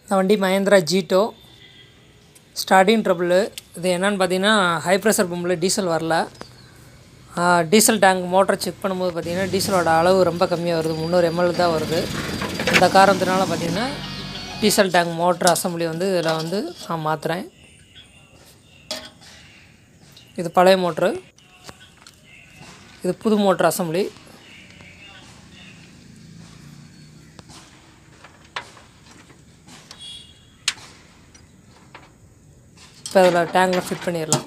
இந்த வண்டி Mahindra Jeeto starting trouble. இது என்னென்னு பார்த்தீங்கன்னா, ஹை ப்ரெஷர் பம்பில் டீசல் வரல. டீசல் டேங்க் மோட்டரை செக் பண்ணும்போது பார்த்திங்கன்னா டீசலோட அளவு ரொம்ப கம்மியாக வருது, 300 ml தான் வருது. இந்த காரணத்தினால பார்த்திங்கன்னா டீசல் டேங்க் மோட்ரு அசம்பிளி வந்து இதில் வந்து நான் மாற்றுறேன். இது பழைய மோட்ரு, இது புது மோட்ரு அசம்பிளி. இப்போ அதில் டேங்கில் ஃபிட் பண்ணிடலாம்.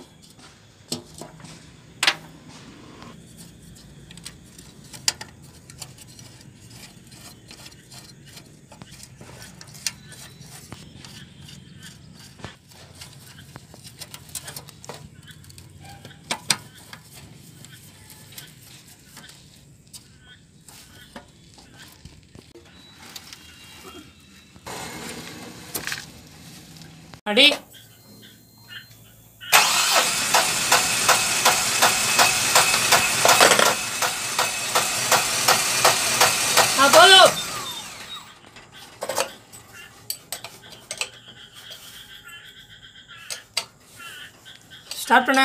அடி போதும். ஸ்டார்ட் பண்ண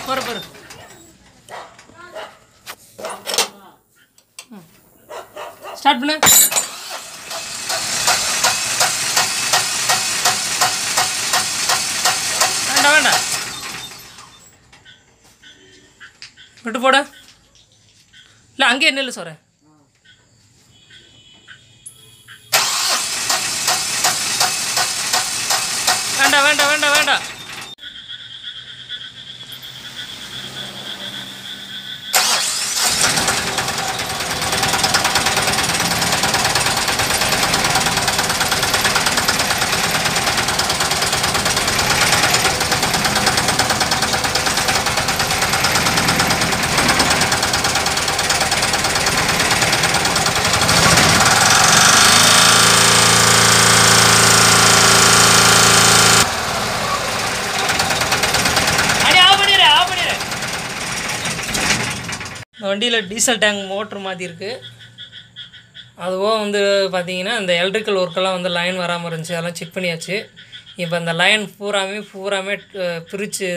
போற ஸ்டார்ட் பண்ண. வேண்டாம் விட்டு போட. இல்லை அங்கேயே நெல் சொல்கிறேன். வேண்டாம். இந்த வண்டியில் டீசல் டேங்க் மோட்ரு மாற்றிருக்கு. அதுவும் வந்து பார்த்திங்கன்னா இந்த எலக்ட்ரிக்கல் ஒர்க்கெல்லாம் வந்து லைன் வராமல் இருந்துச்சு, அதெல்லாம் செக் பண்ணியாச்சு. இப்போ இந்த லைன் பூராமே பிரித்து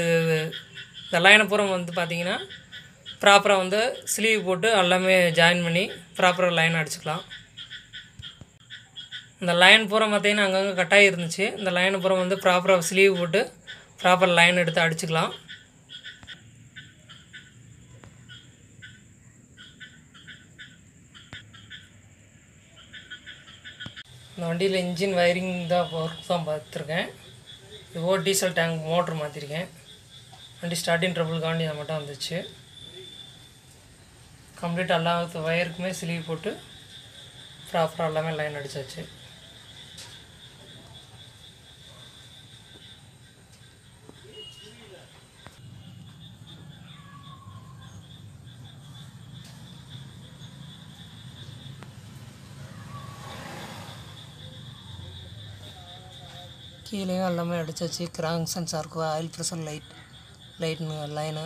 இந்த லைனை பூரா வந்து பார்த்திங்கன்னா ப்ராப்பராக வந்து ஸ்லீவ் போட்டு எல்லாமே ஜாயின் பண்ணி ப்ராப்பராக லைன் அடிச்சுக்கலாம். இந்த லைன் பூரா பார்த்திங்கன்னா அங்கங்கே கட்டாகி இருந்துச்சு. இந்த லைனை பூரா வந்து ப்ராப்பராக ஸ்லீவ் போட்டு ப்ராப்பர் லைன் எடுத்து அடிச்சுக்கலாம். இந்த வண்டியில் இன்ஜின் வயரிங் தான் ஒர்க் தான் பார்த்துருக்கேன். இதுவோ டீசல் டேங்க் மோட்ரு மாற்றிருக்கேன். வண்டி ஸ்டார்டிங் ட்ரபிளுக்காண்டி அதை மட்டும் வந்துச்சு. கம்ப்ளீட் எல்லா வயருக்குமே ஸ்லீவ் போட்டு ப்ராப்பராக எல்லாமே லைன் அடித்தாச்சு. கீழேயும் எல்லாமே அடித்தாச்சு. கிராங்க் சென்சாருக்கு, ஆயில் ப்ரெஷர் லைட் லைனு